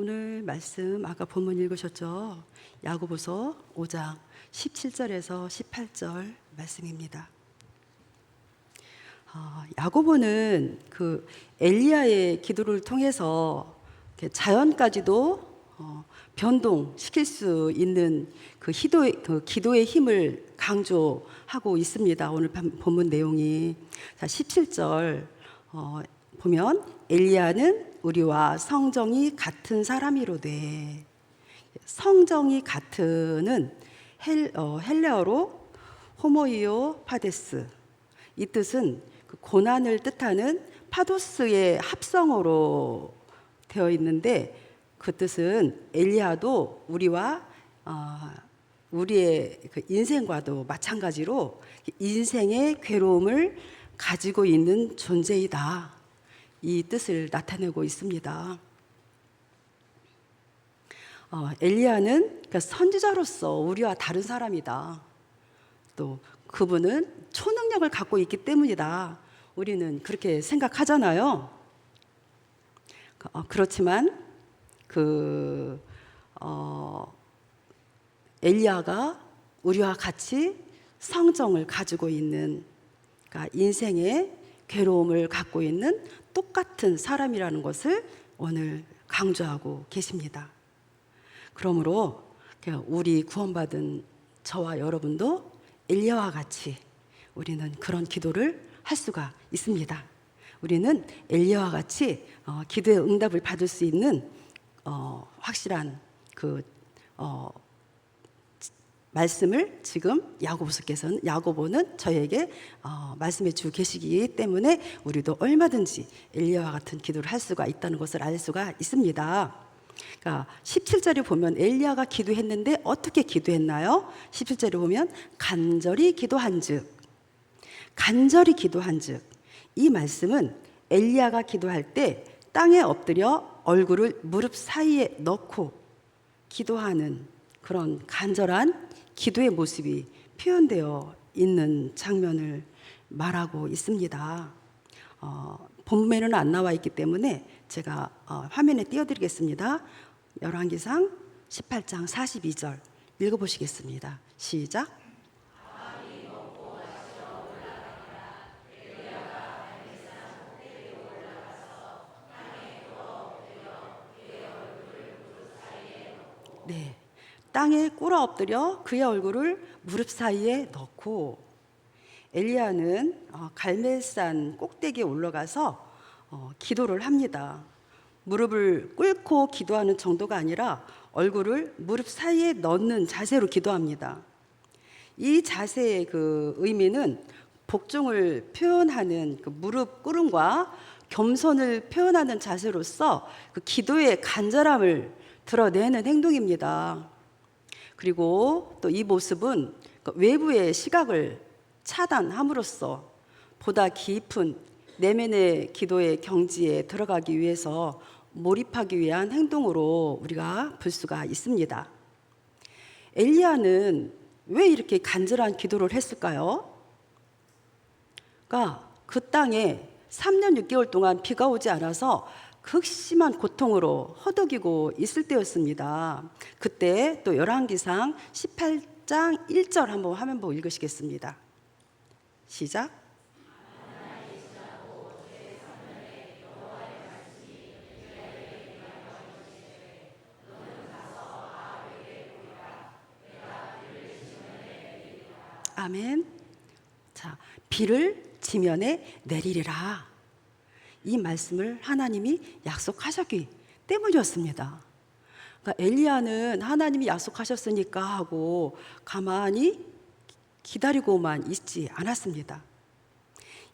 오늘 말씀 아까 본문 읽으셨죠? 야고보서 5장 17절에서 18절 말씀입니다. 야고보는 그 엘리야의 기도를 통해서 자연까지도 변동시킬 수 있는 그 기도의 힘을 강조하고 있습니다. 오늘 본문 내용이 17절 보면 엘리야는 우리와 성정이 같은 사람이로되, 성정이 같은은 헬레어로 호모이오 파데스, 이 뜻은 그 고난을 뜻하는 파도스의 합성어로 되어 있는데, 그 뜻은 엘리야도 우리의 그 인생과도 마찬가지로 인생의 괴로움을 가지고 있는 존재이다, 이 뜻을 나타내고 있습니다. 엘리야는 그러니까 선지자로서 우리와 다른 사람이다. 또 그분은 초능력을 갖고 있기 때문이다. 우리는 그렇게 생각하잖아요. 그렇지만 엘리야가 우리와 같이 성정을 가지고 있는, 그러니까 인생의 괴로움을 갖고 있는 똑같은 사람이라는 것을 오늘 강조하고 계십니다. 그러므로 우리 구원받은 저와 여러분도 엘리야와 같이 우리는 그런 기도를 할 수가 있습니다. 우리는 엘리야와 같이 기도의 응답을 받을 수 있는 확실한 말씀을 지금 야고보는 저에게 말씀해 주고 계시기 때문에 우리도 얼마든지 엘리야와 같은 기도를 할 수가 있다는 것을 알 수가 있습니다. 그러니까 17절에 보면 엘리야가 기도했는데 어떻게 기도했나요? 17절에 보면 간절히 기도한즉, 이 말씀은 엘리야가 기도할 때 땅에 엎드려 얼굴을 무릎 사이에 넣고 기도하는 그런 간절한 기도의 모습이 표현되어 있는 장면을 말하고 있습니다. 본문에는 안 나와 있기 때문에 제가 화면에 띄워드리겠습니다. 열왕기상 18장 42절 읽어보시겠습니다. 시작. 네, 땅에 꿇어 엎드려 그의 얼굴을 무릎 사이에 넣고, 엘리야는 갈멜산 꼭대기에 올라가서 기도를 합니다. 무릎을 꿇고 기도하는 정도가 아니라 얼굴을 무릎 사이에 넣는 자세로 기도합니다. 이 자세의 그 의미는 복종을 표현하는 그 무릎 꿇음과 겸손을 표현하는 자세로서 그 기도의 간절함을 드러내는 행동입니다. 그리고 또 이 모습은 외부의 시각을 차단함으로써 보다 깊은 내면의 기도의 경지에 들어가기 위해서 몰입하기 위한 행동으로 우리가 볼 수가 있습니다. 엘리야는 왜 이렇게 간절한 기도를 했을까요? 그러니까 그 땅에 3년 6개월 동안 비가 오지 않아서 극심한 고통으로 허덕이고 있을 때였습니다. 그때 또 열왕기상 18장 1절 한번 화면 보고 읽으시겠습니다. 시작. 아멘. 자, 비를 지면에 내리리라. 이 말씀을 하나님이 약속하셨기 때문이었습니다. 그러니까 엘리야는 하나님이 약속하셨으니까 하고 가만히 기다리고만 있지 않았습니다.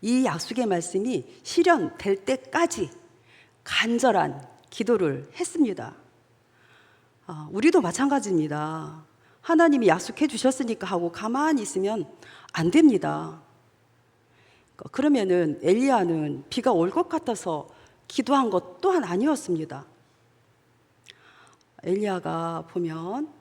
이 약속의 말씀이 실현될 때까지 간절한 기도를 했습니다. 우리도 마찬가지입니다. 하나님이 약속해 주셨으니까 하고 가만히 있으면 안 됩니다. 그러면은 엘리야는 비가 올 것 같아서 기도한 것 또한 아니었습니다. 엘리야가 보면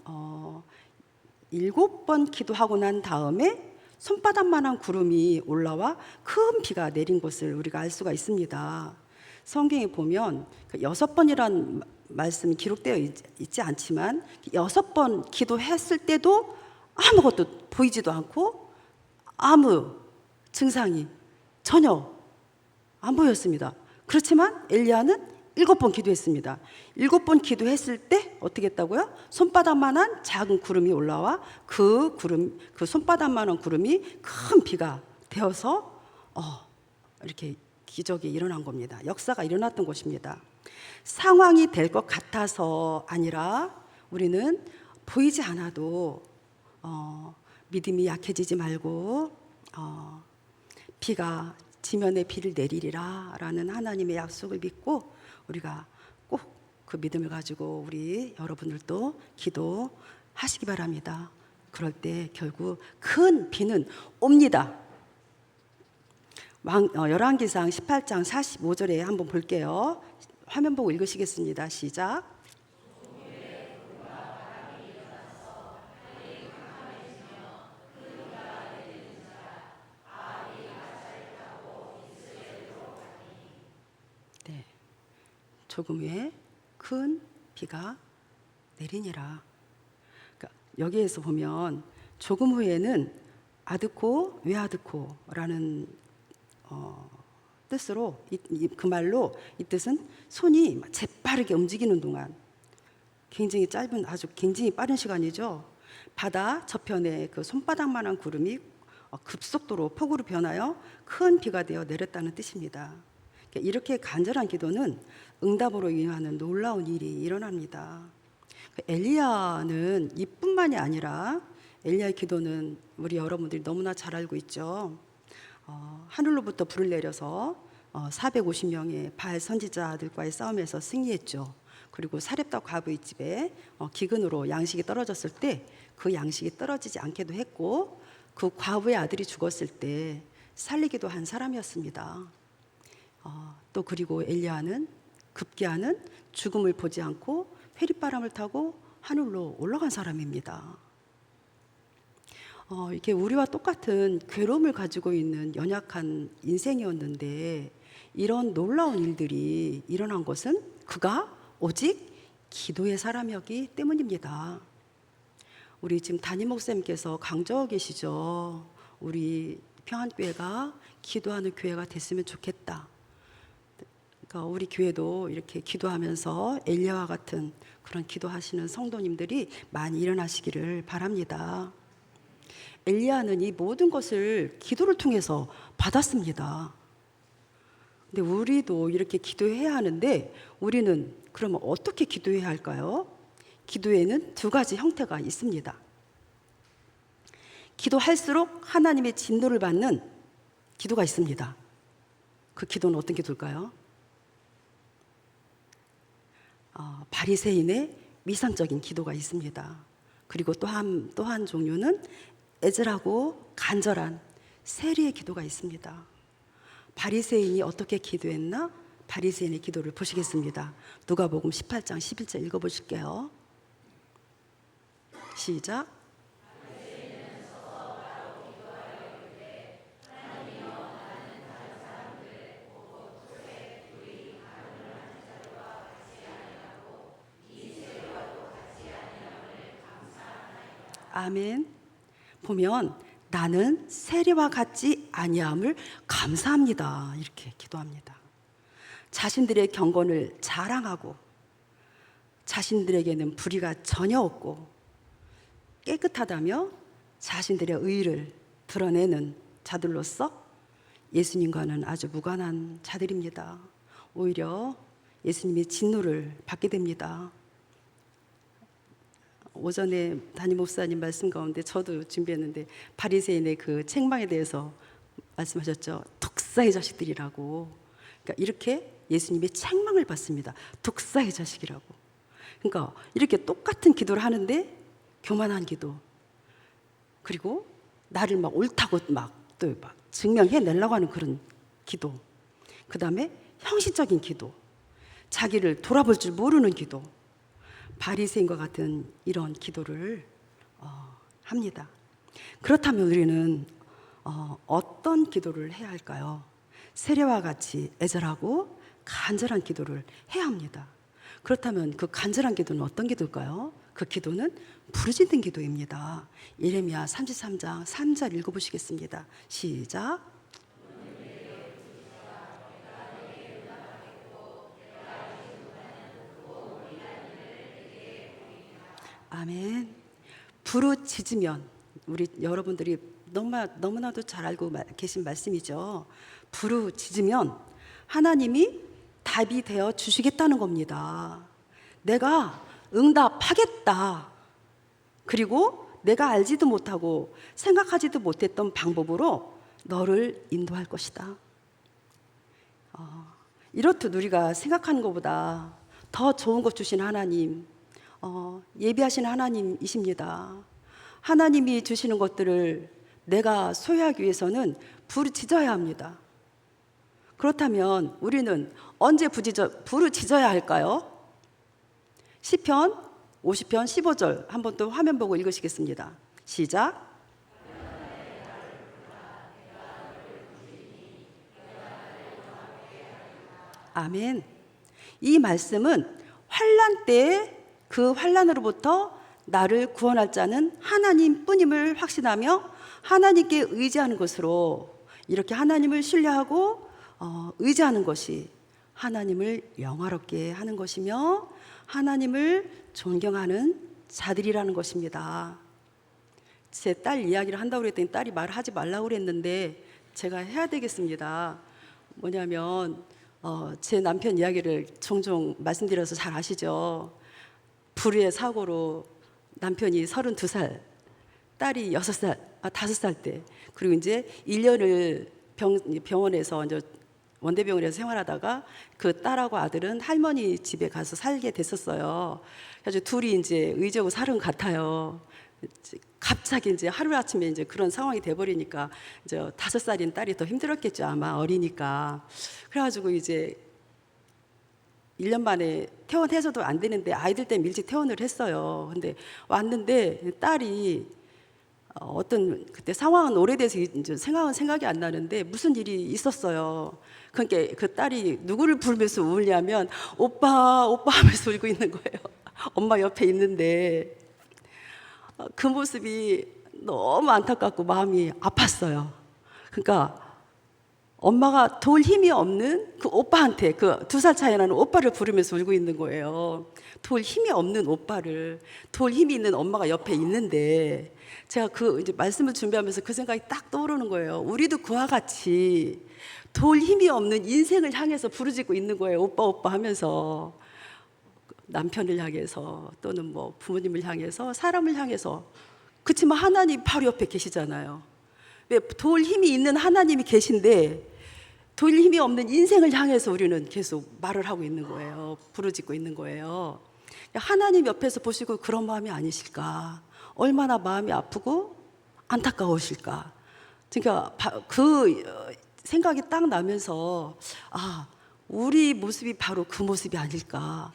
7번 기도하고 난 다음에 손바닥만한 구름이 올라와 큰 비가 내린 것을 우리가 알 수가 있습니다. 성경에 보면 6번이란 말씀이 기록되어 있지 않지만 6번 기도했을 때도 아무것도 보이지도 않고 아무 증상이 전혀 안 보였습니다. 그렇지만 엘리야는 7번 기도했습니다. 7번 기도했을 때 어떻게 했다고요? 손바닥만한 작은 구름이 올라와 그 손바닥만한 구름이 큰 비가 되어서 이렇게 기적이 일어난 겁니다. 역사가 일어났던 것입니다. 상황이 될 것 같아서 아니라 우리는 보이지 않아도 믿음이 약해지지 말고 비가 지면에 비를 내리리라 라는 하나님의 약속을 믿고 우리가 꼭 그 믿음을 가지고 우리 여러분들도 기도하시기 바랍니다. 그럴 때 결국 큰 비는 옵니다. 열왕기상 18장 45절에 한번 볼게요. 화면 보고 읽으시겠습니다. 시작. 네, 조금 후에 큰 비가 내리니라. 그러니까 여기에서 보면 조금 후에는 아드코 외아드코라는 뜻으로 그 말로 이 뜻은 손이 재빠르게 움직이는 동안 굉장히 짧은 아주 굉장히 빠른 시간이죠. 바다 저편에 그 손바닥만한 구름이 급속도로 폭우로 변하여 큰 비가 되어 내렸다는 뜻입니다. 이렇게 간절한 기도는 응답으로 인하는 놀라운 일이 일어납니다. 엘리야는 이뿐만이 아니라 엘리야의 기도는 우리 여러분들이 너무나 잘 알고 있죠. 하늘로부터 불을 내려서 450명의 바알 선지자들과의 싸움에서 승리했죠. 그리고 사렙다 과부의 집에 기근으로 양식이 떨어졌을 때 그 양식이 떨어지지 않게도 했고 그 과부의 아들이 죽었을 때 살리기도 한 사람이었습니다. 또 그리고 엘리야는 급기야는 죽음을 보지 않고 회릿바람을 타고 하늘로 올라간 사람입니다. 이게 우리와 똑같은 괴로움을 가지고 있는 연약한 인생이었는데 이런 놀라운 일들이 일어난 것은 그가 오직 기도의 사람이었기 때문입니다. 우리 지금 담임 목사님께서 강조하고 계시죠. 우리 평안교회가 기도하는 교회가 됐으면 좋겠다. 그러니까 우리 교회도 이렇게 기도하면서 엘리야와 같은 그런 기도하시는 성도님들이 많이 일어나시기를 바랍니다. 엘리야는 이 모든 것을 기도를 통해서 받았습니다. 근데 우리도 이렇게 기도해야 하는데 우리는 그러면 어떻게 기도해야 할까요? 기도에는 2가지 형태가 있습니다. 기도할수록 하나님의 진노를 받는 기도가 있습니다. 그 기도는 어떤 기도일까요? 바리새인의 미상적인 기도가 있습니다. 그리고 또 한 종류는 애절하고 간절한 세리의 기도가 있습니다. 바리새인이 어떻게 기도했나? 바리새인의 기도를 보시겠습니다. 누가복음 18장 11절 읽어보실게요. 시작. 아멘. 보면 나는 세리와 같지 아니함을 감사합니다. 이렇게 기도합니다. 자신들의 경건을 자랑하고 자신들에게는 불의가 전혀 없고 깨끗하다며 자신들의 의의를 드러내는 자들로서 예수님과는 아주 무관한 자들입니다. 오히려 예수님의 진노를 받게 됩니다. 오전에 담임 목사님 말씀 가운데 저도 준비했는데 바리새인의 그 책망에 대해서 말씀하셨죠. 독사의 자식들이라고. 그러니까 이렇게 예수님의 책망을 받습니다. 독사의 자식이라고. 그러니까 이렇게 똑같은 기도를 하는데 교만한 기도, 그리고 나를 막 옳다고 또 증명해내려고 하는 그런 기도, 그 다음에 형식적인 기도, 자기를 돌아볼 줄 모르는 기도, 바리새인과 같은 이런 기도를 합니다. 그렇다면 우리는 어떤 기도를 해야 할까요? 세례와 같이 애절하고 간절한 기도를 해야 합니다. 그렇다면 그 간절한 기도는 어떤 기도일까요? 그 기도는 부르짖는 기도입니다. 예레미야 33장 3절 읽어보시겠습니다. 시작. 아멘. 부르짖으면, 우리 여러분들이 너무나도 잘 알고 계신 말씀이죠. 부르짖으면 하나님이 답이 되어 주시겠다는 겁니다. 내가 응답하겠다. 그리고 내가 알지도 못하고 생각하지도 못했던 방법으로 너를 인도할 것이다. 이렇듯 우리가 생각하는 것보다 더 좋은 것 주신 하나님, 예비하신 하나님이십니다. 하나님이 주시는 것들을 내가 소유하기 위해서는 부르짖어야 합니다. 그렇다면 우리는 언제 부르짖어야 할까요? 시편 50편 15절 한번 또 화면 보고 읽으시겠습니다. 시작. 아멘. 이 말씀은 환난 때에 그 환난으로부터 나를 구원할 자는 하나님뿐임을 확신하며 하나님께 의지하는 것으로, 이렇게 하나님을 신뢰하고 의지하는 것이 하나님을 영화롭게 하는 것이며 하나님을 존경하는 자들이라는 것입니다. 제 딸 이야기를 한다고 그랬더니 딸이 말하지 말라고 그랬는데 제가 해야 되겠습니다. 뭐냐면 제 남편 이야기를 종종 말씀드려서 잘 아시죠? 불의의 사고로 남편이 32살, 딸이 5살 때, 그리고 이제 1년을 병원에서 이제 원대병원에서 생활하다가 그 딸하고 아들은 할머니 집에 가서 살게 됐었어요. 그래서 둘이 이제 의지하고 살은 같아요. 갑자기 이제 하루아침에 이제 그런 상황이 돼버리니까 이제 5살인 딸이 더 힘들었겠죠, 아마 어리니까. 그래가지고 이제 1년 만에 퇴원해서도 안 되는데 아이들 때문에 일찍 퇴원을 했어요. 근데 왔는데 딸이 어떤, 그때 상황은 오래돼서 이제 생각이 안 나는데 무슨 일이 있었어요. 그러니까 그 딸이 누구를 부르면서 울냐면 오빠 오빠 하면서 울고 있는 거예요. 엄마 옆에 있는데 그 모습이 너무 안타깝고 마음이 아팠어요. 그러니까 엄마가 도울 힘이 없는 그 오빠한테, 그 2살 차이 나는 오빠를 부르면서 울고 있는 거예요. 도울 힘이 없는 오빠를, 도울 힘이 있는 엄마가 옆에 있는데, 제가 그 이제 말씀을 준비하면서 그 생각이 딱 떠오르는 거예요. 우리도 그와 같이 도울 힘이 없는 인생을 향해서 부르짖고 있는 거예요. 오빠 오빠 하면서, 남편을 향해서 또는 뭐 부모님을 향해서, 사람을 향해서. 그렇지만 하나님 바로 옆에 계시잖아요. 왜? 도울 힘이 있는 하나님이 계신데 도울 힘이 없는 인생을 향해서 우리는 계속 말을 하고 있는 거예요. 부르짖고 있는 거예요. 하나님 옆에서 보시고 그런 마음이 아니실까? 얼마나 마음이 아프고 안타까우실까? 그러니까 그 생각이 딱 나면서 우리 모습이 바로 그 모습이 아닐까?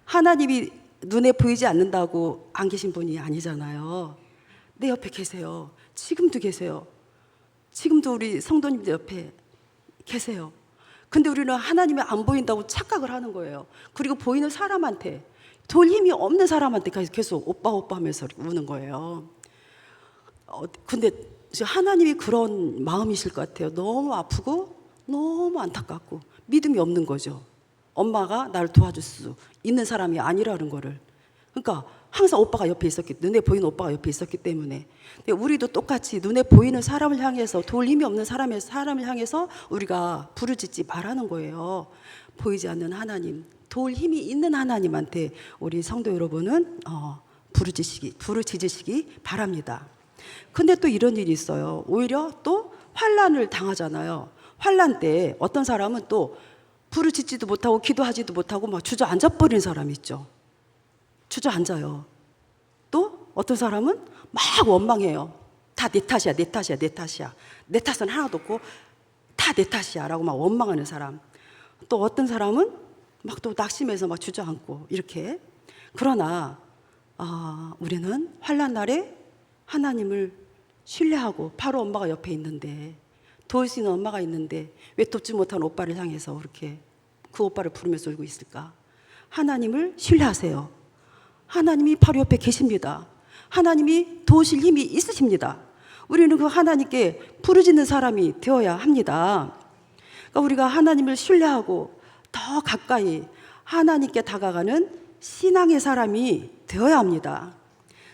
하나님이 눈에 보이지 않는다고 안 계신 분이 아니잖아요. 내 옆에 계세요. 지금도 계세요. 지금도 우리 성도님들 옆에 계세요. 근데 우리는 하나님이 안 보인다고 착각을 하는 거예요. 그리고 보이는 사람한테, 도울 힘이 없는 사람한테 계속 오빠 오빠 하면서 우는 거예요. 근데 하나님이 그런 마음이실 것 같아요. 너무 아프고 너무 안타깝고 믿음이 없는 거죠. 엄마가 나를 도와줄 수 있는 사람이 아니라는 거를. 그러니까 항상 오빠가 옆에 있었기, 눈에 보이는 오빠가 옆에 있었기 때문에. 근데 우리도 똑같이 눈에 보이는 사람을 향해서, 도울 힘이 없는 사람을 향해서 우리가 부르짖지 말라는 거예요. 보이지 않는 하나님, 도울 힘이 있는 하나님한테 우리 성도 여러분은 부르짖으시기 바랍니다. 근데 또 이런 일이 있어요. 오히려 또 환난을 당하잖아요. 환난 때 어떤 사람은 또 부르짖지도 못하고 기도하지도 못하고 막 주저앉아 버린 사람이 있죠. 주저앉아요. 또 어떤 사람은 막 원망해요. 다 내 탓이야, 내 탓이야, 내 탓이야. 내 탓은 하나도 없고 다 내 탓이야 라고 막 원망하는 사람. 또 어떤 사람은 막 또 낙심해서 막 주저앉고 이렇게. 그러나 우리는 환난 날에 하나님을 신뢰하고 바로 엄마가 옆에 있는데, 도울 수 있는 엄마가 있는데 왜 돕지 못한 오빠를 향해서 그렇게 그 오빠를 부르면서 울고 있을까? 하나님을 신뢰하세요. 하나님이 바로 옆에 계십니다. 하나님이 도우실 힘이 있으십니다. 우리는 그 하나님께 부르짖는 사람이 되어야 합니다. 그러니까 우리가 하나님을 신뢰하고 더 가까이 하나님께 다가가는 신앙의 사람이 되어야 합니다.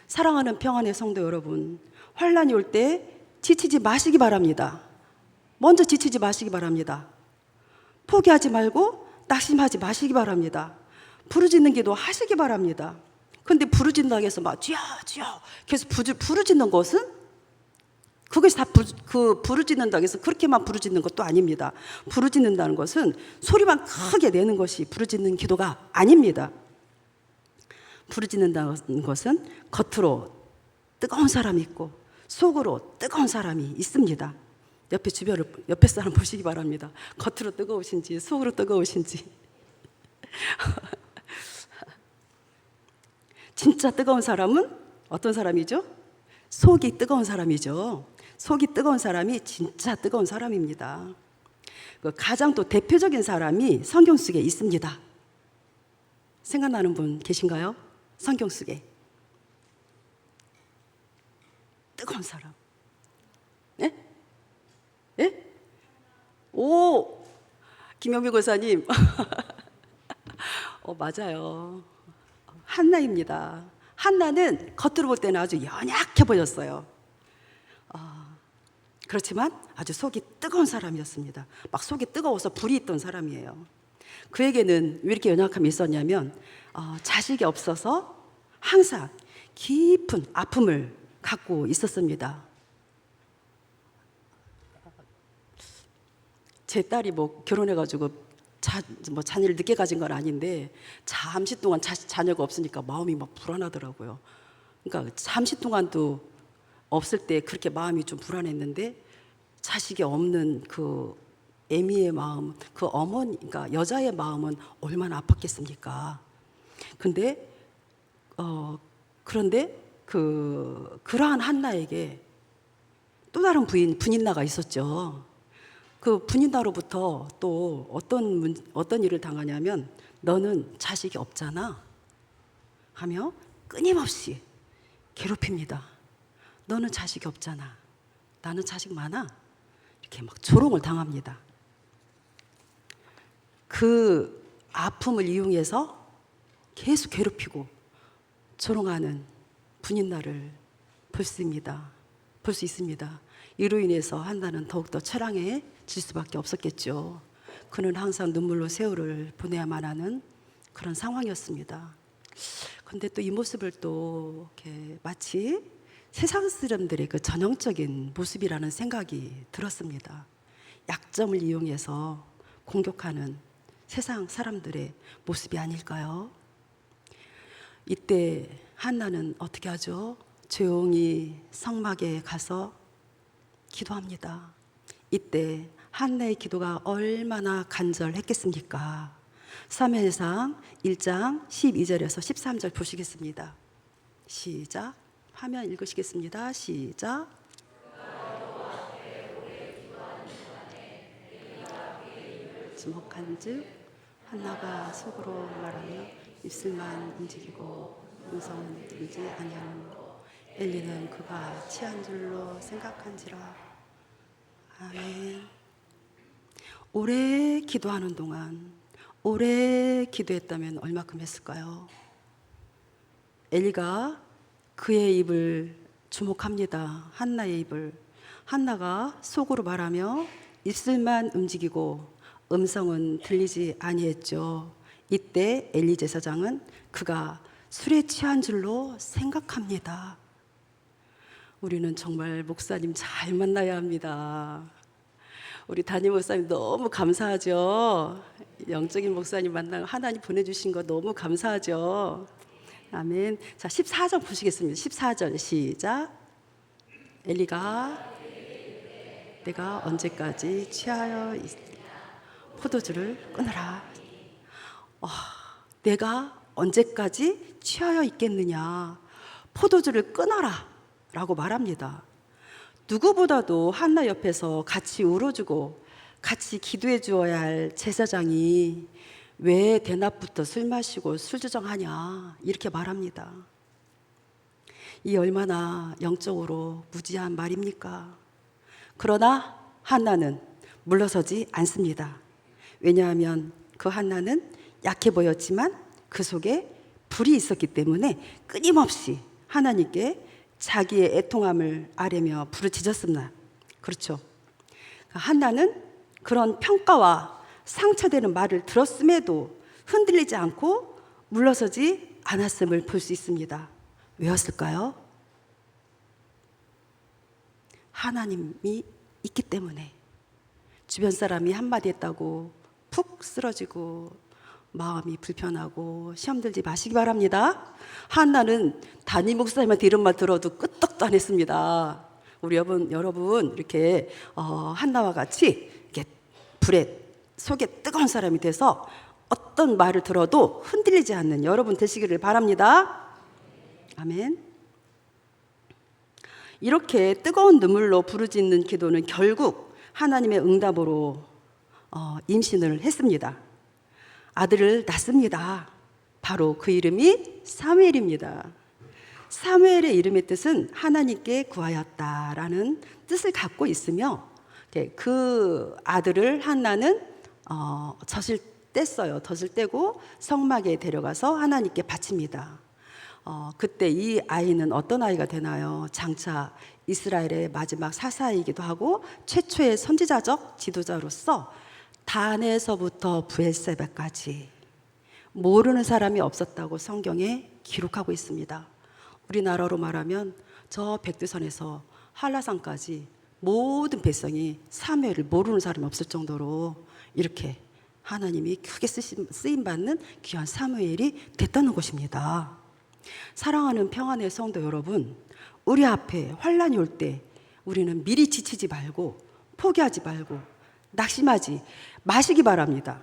사랑하는 평안의 성도 여러분, 환난이 올 때 지치지 마시기 바랍니다. 먼저 지치지 마시기 바랍니다. 포기하지 말고 낙심하지 마시기 바랍니다. 부르짖는 기도 하시기 바랍니다. 근데 부르짖는다고 해서 막 주여 주여 계속 부르짖는 것은 그것이 다 부르짖는다고 해서 그렇게만 부르짖는 것도 아닙니다. 부르짖는다는 것은 소리만 크게 내는 것이 부르짖는 기도가 아닙니다. 부르짖는다는 것은 겉으로 뜨거운 사람이 있고 속으로 뜨거운 사람이 있습니다. 옆에 사람 보시기 바랍니다. 겉으로 뜨거우신지 속으로 뜨거우신지. 진짜 뜨거운 사람은 어떤 사람이죠? 속이 뜨거운 사람이죠. 속이 뜨거운 사람이 진짜 뜨거운 사람입니다. 가장 또 대표적인 사람이 성경 속에 있습니다. 생각나는 분 계신가요? 성경 속에 뜨거운 사람. 예? 예? 오, 김영미 고사님. 맞아요. 한나입니다. 한나는 겉으로 볼 때는 아주 연약해 보였어요. 그렇지만 아주 속이 뜨거운 사람이었습니다. 막 속이 뜨거워서 불이 있던 사람이에요. 그에게는 왜 이렇게 연약함이 있었냐면 자식이 없어서 항상 깊은 아픔을 갖고 있었습니다. 제 딸이 결혼해가지고 자녀를 늦게 가진 건 아닌데 잠시 동안 자녀가 없으니까 마음이 막 불안하더라고요. 그러니까 잠시 동안도 없을 때 그렇게 마음이 좀 불안했는데 자식이 없는 그 애미의 마음, 그 어머니, 그러니까 여자의 마음은 얼마나 아팠겠습니까? 그런데 그러한 한나에게 또 다른 분인나가 있었죠. 그 분인나로부터 또 어떤 일을 당하냐면 너는 자식이 없잖아 하며 끊임없이 괴롭힙니다. 너는 자식이 없잖아. 나는 자식 많아. 이렇게 막 조롱을 당합니다. 그 아픔을 이용해서 계속 괴롭히고 조롱하는 분인나를 볼 수 있습니다. 이로 인해서 한나는 더욱더 처량해질 수밖에 없었겠죠. 그는 항상 눈물로 세월을 보내야만 하는 그런 상황이었습니다. 그런데 또 이 모습을 또 이렇게 마치 세상 사람들의 그 전형적인 모습이라는 생각이 들었습니다. 약점을 이용해서 공격하는 세상 사람들의 모습이 아닐까요? 이때 한나는 어떻게 하죠? 조용히 성막에 가서 기도합니다. 이때 한나의 기도가 얼마나 간절했겠습니까? 사무엘상 1장 12절에서 13절 보시겠습니다. 시작. 화면 읽으시겠습니다. 시작. 주목한즉 한나가 속으로 말하며 입술만 움직이고 음성은 들리지 아니하는 엘리는 그가 취한 줄로 생각한지라. 아멘. 오래 기도하는 동안 오래 기도했다면 얼마큼 했을까요? 엘리가 그의 입을 주목합니다. 한나의 입을. 한나가 속으로 말하며 입술만 움직이고 음성은 들리지 아니했죠. 이때 엘리 제사장은 그가 술에 취한 줄로 생각합니다. 우리는 정말 목사님 잘 만나야 합니다. 우리 담임 목사님 너무 감사하죠. 영적인 목사님 만나고 하나님 보내주신 거 너무 감사하죠. 아멘. 자, 14절 보시겠습니다. 14절 시작. 엘리가 내가 언제까지 취하여 있으리라. 포도주를 끊으라. 내가 언제까지 취하여 있겠느냐. 포도주를 끊어라 라고 말합니다. 누구보다도 한나 옆에서 같이 울어주고 같이 기도해 주어야 할 제사장이 왜 대낮부터 술 마시고 술주정하냐 이렇게 말합니다. 이 얼마나 영적으로 무지한 말입니까? 그러나 한나는 물러서지 않습니다. 왜냐하면 그 한나는 약해 보였지만 그 속에 불이 있었기 때문에 끊임없이 하나님께 자기의 애통함을 아뢰며 부르짖었습니다. 그렇죠. 한나는 그런 평가와 상처되는 말을 들었음에도 흔들리지 않고 물러서지 않았음을 볼 수 있습니다. 왜였을까요? 하나님이 있기 때문에. 주변 사람이 한마디 했다고 푹 쓰러지고 마음이 불편하고 시험 들지 마시기 바랍니다. 한나는 담임 목사님한테 이런 말 들어도 끄떡도 안 했습니다. 우리 여러분 이렇게 한나와 같이 이렇게 불에 속에 뜨거운 사람이 돼서 어떤 말을 들어도 흔들리지 않는 여러분 되시기를 바랍니다. 아멘. 이렇게 뜨거운 눈물로 부르짖는 기도는 결국 하나님의 응답으로 임신을 했습니다. 아들을 낳습니다. 바로 그 이름이 사무엘입니다. 사무엘의 이름의 뜻은 하나님께 구하였다라는 뜻을 갖고 있으며 그 아들을 한나는 젖을 뗐어요. 젖을 떼고 성막에 데려가서 하나님께 바칩니다. 그때 이 아이는 어떤 아이가 되나요? 장차 이스라엘의 마지막 사사이기도 하고 최초의 선지자적 지도자로서 단에서부터 브엘세바까지 모르는 사람이 없었다고 성경에 기록하고 있습니다. 우리나라로 말하면 저 백두산에서 한라산까지 모든 백성이 사무엘을 모르는 사람이 없을 정도로 이렇게 하나님이 크게 쓰임받는 귀한 사무엘이 됐다는 것입니다. 사랑하는 평안의 성도 여러분, 우리 앞에 환난이 올 때 우리는 미리 지치지 말고 포기하지 말고 낙심하지 마시기 바랍니다.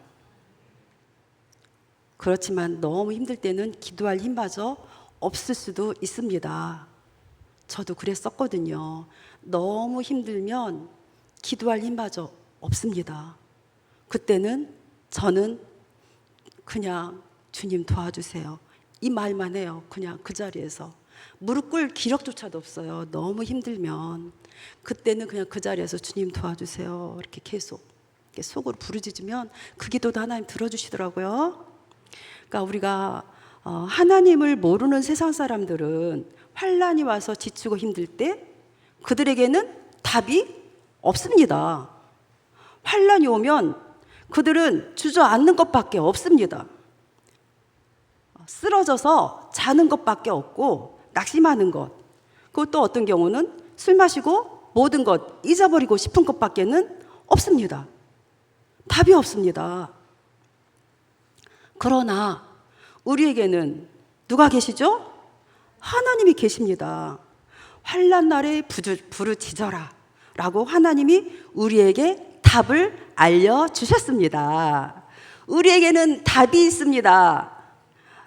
그렇지만 너무 힘들 때는 기도할 힘마저 없을 수도 있습니다. 저도 그랬었거든요. 너무 힘들면 기도할 힘마저 없습니다. 그때는 저는 그냥 주님 도와주세요. 이 말만 해요. 그냥 그 자리에서. 무릎 꿇을 기력조차도 없어요. 너무 힘들면. 그때는 그냥 그 자리에서 주님 도와주세요. 이렇게 계속 이렇게 속으로 부르짖으면 그 기도도 하나님 들어주시더라고요. 그러니까 우리가 하나님을 모르는 세상 사람들은 환난이 와서 지치고 힘들 때 그들에게는 답이 없습니다. 환난이 오면 그들은 주저앉는 것밖에 없습니다. 쓰러져서 자는 것밖에 없고 낙심하는 것. 그것도 어떤 경우는 술 마시고 모든 것 잊어버리고 싶은 것밖에는 없습니다. 답이 없습니다. 그러나 우리에게는 누가 계시죠? 하나님이 계십니다. 환난 날에 부르짖어라 라고 하나님이 우리에게 답을 알려주셨습니다. 우리에게는 답이 있습니다.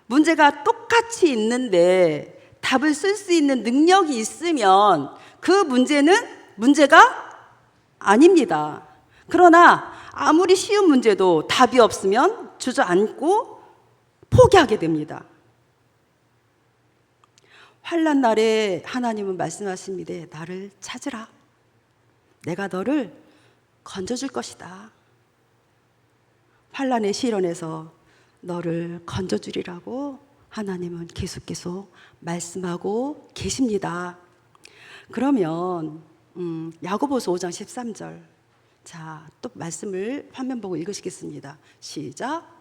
문제가 똑같이 있는데 답을 쓸 수 있는 능력이 있으면 그 문제는 문제가 아닙니다. 그러나 아무리 쉬운 문제도 답이 없으면 주저앉고 포기하게 됩니다. 환난 날에 하나님은 말씀하십니다. 나를 찾으라. 내가 너를 건져줄 것이다. 환난의 시련에서 너를 건져주리라고 하나님은 계속 말씀하고 계십니다. 그러면 야고보서 5장 13절 자, 또 말씀을 화면 보고 읽으시겠습니다. 시작.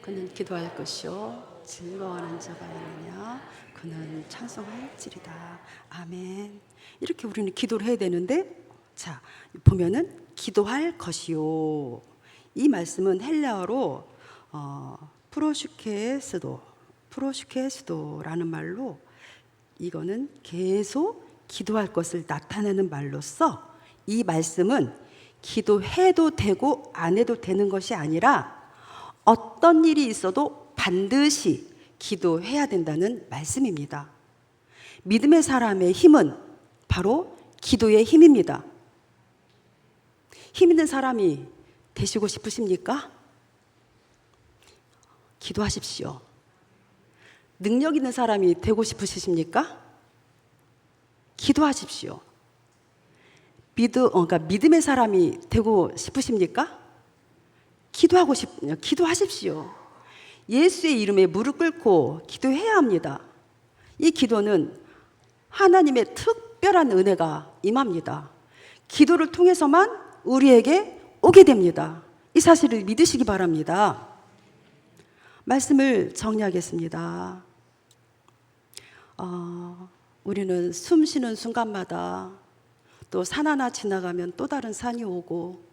그는 기도할 것이요 즐거워하는 자가 있느냐 그는 찬송할지리다. 아멘. 이렇게 우리는 기도를 해야 되는데 자 보면은 기도할 것이요 이 말씀은 헬라어로 프로슈케스도라는 말로 이거는 계속 기도할 것을 나타내는 말로써 이 말씀은 기도해도 되고 안 해도 되는 것이 아니라 어떤 일이 있어도 반드시 기도해야 된다는 말씀입니다. 믿음의 사람의 힘은 바로 기도의 힘입니다. 힘 있는 사람이 되시고 싶으십니까? 기도하십시오. 능력 있는 사람이 되고 싶으십니까? 기도하십시오. 그러니까 믿음의 사람이 되고 싶으십니까? 기도하십시오. 예수의 이름에 무릎 꿇고 기도해야 합니다. 이 기도는 하나님의 특별한 은혜가 임합니다. 기도를 통해서만 우리에게 오게 됩니다. 이 사실을 믿으시기 바랍니다. 말씀을 정리하겠습니다. 우리는 숨 쉬는 순간마다 또 산 하나 지나가면 또 다른 산이 오고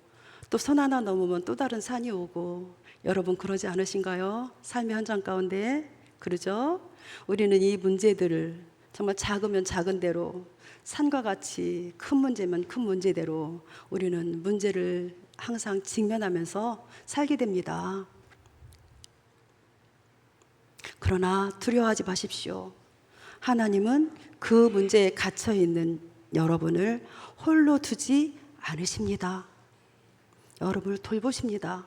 또 선 하나 넘으면 또 다른 산이 오고, 여러분 그러지 않으신가요? 삶의 현장 가운데 그러죠? 우리는 이 문제들을 정말 작으면 작은 대로, 산과 같이 큰 문제면 큰 문제대로 우리는 문제를 항상 직면하면서 살게 됩니다. 그러나 두려워하지 마십시오. 하나님은 그 문제에 갇혀 있는 여러분을 홀로 두지 않으십니다. 여러분을 돌보십니다.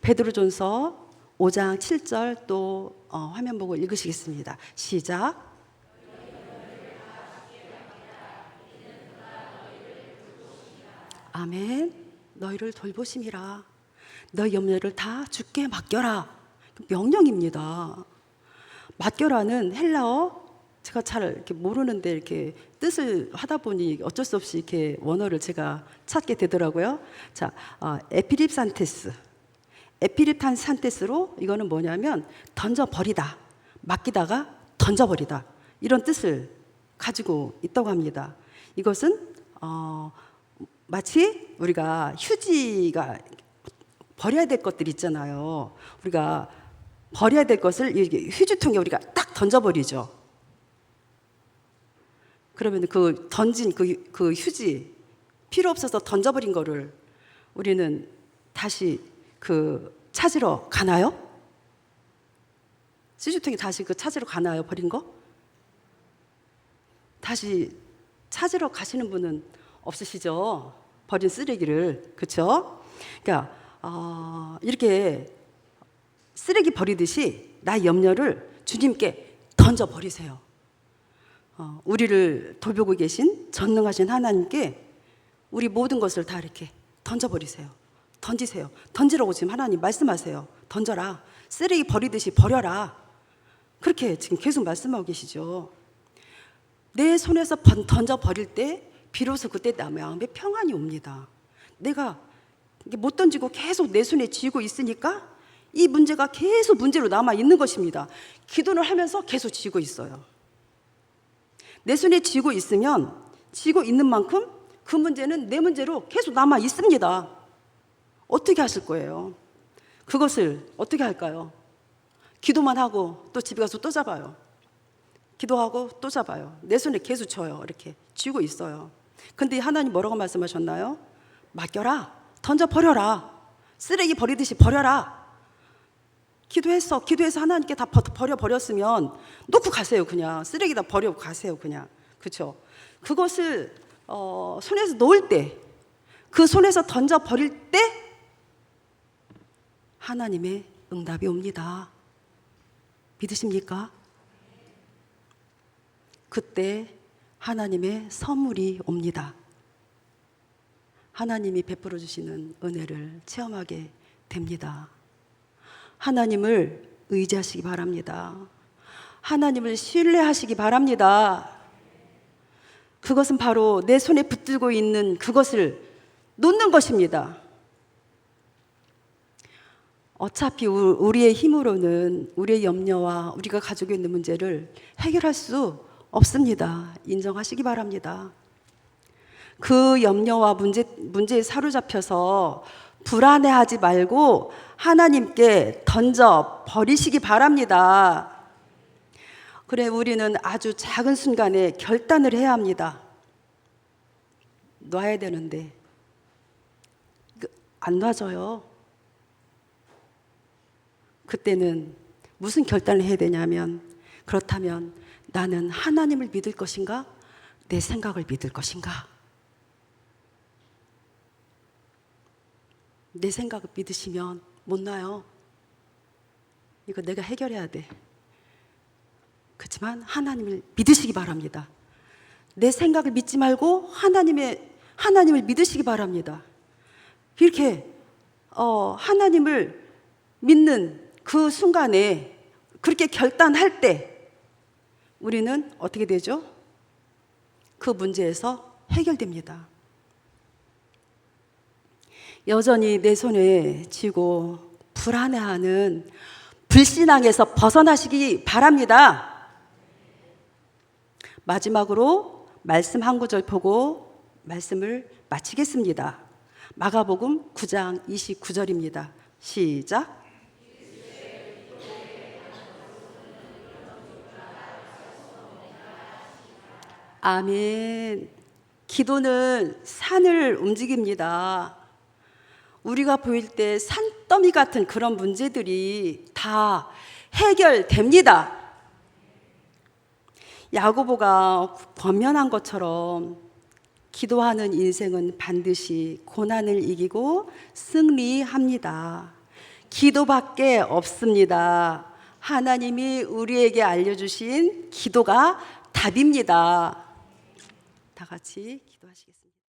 베드로전서 5장 7절 또 화면 보고 읽으시겠습니다. 시작. 아멘. 너희를 돌보심이라. 너희 염려를 다 주께 맡겨라. 명령입니다. 맡겨라는 헬라어, 제가 잘 이렇게 모르는데 이렇게 뜻을 하다 보니 어쩔 수 없이 이렇게 원어를 제가 찾게 되더라고요. 자, 에피립산테스로 이거는 뭐냐면 던져버리다, 맡기다가 던져버리다, 이런 뜻을 가지고 있다고 합니다. 이것은 마치 우리가 휴지가 버려야 될 것들 있잖아요. 우리가 버려야 될 것을 이렇게 휴지통에 우리가 딱 던져버리죠. 그러면 그 던진 그 휴지, 필요 없어서 던져버린 거를 우리는 다시 찾으러 가나요? 휴지통에 다시 찾으러 가나요? 버린 거? 다시 찾으러 가시는 분은 없으시죠? 버린 쓰레기를. 그렇죠? 그러니까 이렇게 쓰레기 버리듯이 나의 염려를 주님께 던져버리세요. 우리를 돌보고 계신 전능하신 하나님께 우리 모든 것을 다 이렇게 던져버리세요. 던지세요. 던지라고 지금 하나님 말씀하세요. 던져라. 쓰레기 버리듯이 버려라. 그렇게 지금 계속 말씀하고 계시죠. 내 손에서 던져버릴 때 비로소 그때 내 마음에 평안이 옵니다. 내가 못 던지고 계속 내 손에 쥐고 있으니까 이 문제가 계속 문제로 남아 있는 것입니다. 기도를 하면서 계속 쥐고 있어요. 내 손에 쥐고 있으면 쥐고 있는 만큼 그 문제는 내 문제로 계속 남아 있습니다. 어떻게 하실 거예요? 그것을 어떻게 할까요? 기도만 하고 또 집에 가서 또 잡아요. 기도하고 또 잡아요. 내 손에 계속 져요. 이렇게 쥐고 있어요. 근데 하나님 뭐라고 말씀하셨나요? 맡겨라. 던져버려라. 쓰레기 버리듯이 버려라. 기도해서 하나님께 다 버렸으면 놓고 가세요. 그냥 쓰레기 다 버리고 가세요. 그냥. 그렇죠? 그것을 손에서 놓을 때, 그 손에서 던져버릴 때 하나님의 응답이 옵니다. 믿으십니까? 그때 하나님의 선물이 옵니다. 하나님이 베풀어 주시는 은혜를 체험하게 됩니다. 하나님을 의지하시기 바랍니다. 하나님을 신뢰하시기 바랍니다. 그것은 바로 내 손에 붙들고 있는 그것을 놓는 것입니다. 어차피 우리의 힘으로는 우리의 염려와 우리가 가지고 있는 문제를 해결할 수 없습니다. 인정하시기 바랍니다. 그 염려와 문제에 사로잡혀서 불안해하지 말고 하나님께 던져 버리시기 바랍니다. 그래, 우리는 아주 작은 순간에 결단을 해야 합니다. 놔야 되는데 안 놔져요. 그때는 무슨 결단을 해야 되냐면, 그렇다면 나는 하나님을 믿을 것인가? 내 생각을 믿을 것인가? 내 생각을 믿으시면 못 놔요. 이거 내가 해결해야 돼. 그렇지만 하나님을 믿으시기 바랍니다. 내 생각을 믿지 말고 하나님을 믿으시기 바랍니다. 이렇게 하나님을 믿는 그 순간에 그렇게 결단할 때 우리는 어떻게 되죠? 그 문제에서 해결됩니다. 여전히 내 손에 쥐고 불안해하는 불신앙에서 벗어나시기 바랍니다. 마지막으로 말씀 한 구절 보고 말씀을 마치겠습니다. 마가복음 9장 29절입니다. 시작. 아멘. 기도는 산을 움직입니다. 우리가 보일 때 산더미 같은 그런 문제들이 다 해결됩니다. 야고보가 권면한 것처럼 기도하는 인생은 반드시 고난을 이기고 승리합니다. 기도밖에 없습니다. 하나님이 우리에게 알려주신 기도가 답입니다. 다 같이 기도하시겠습니다.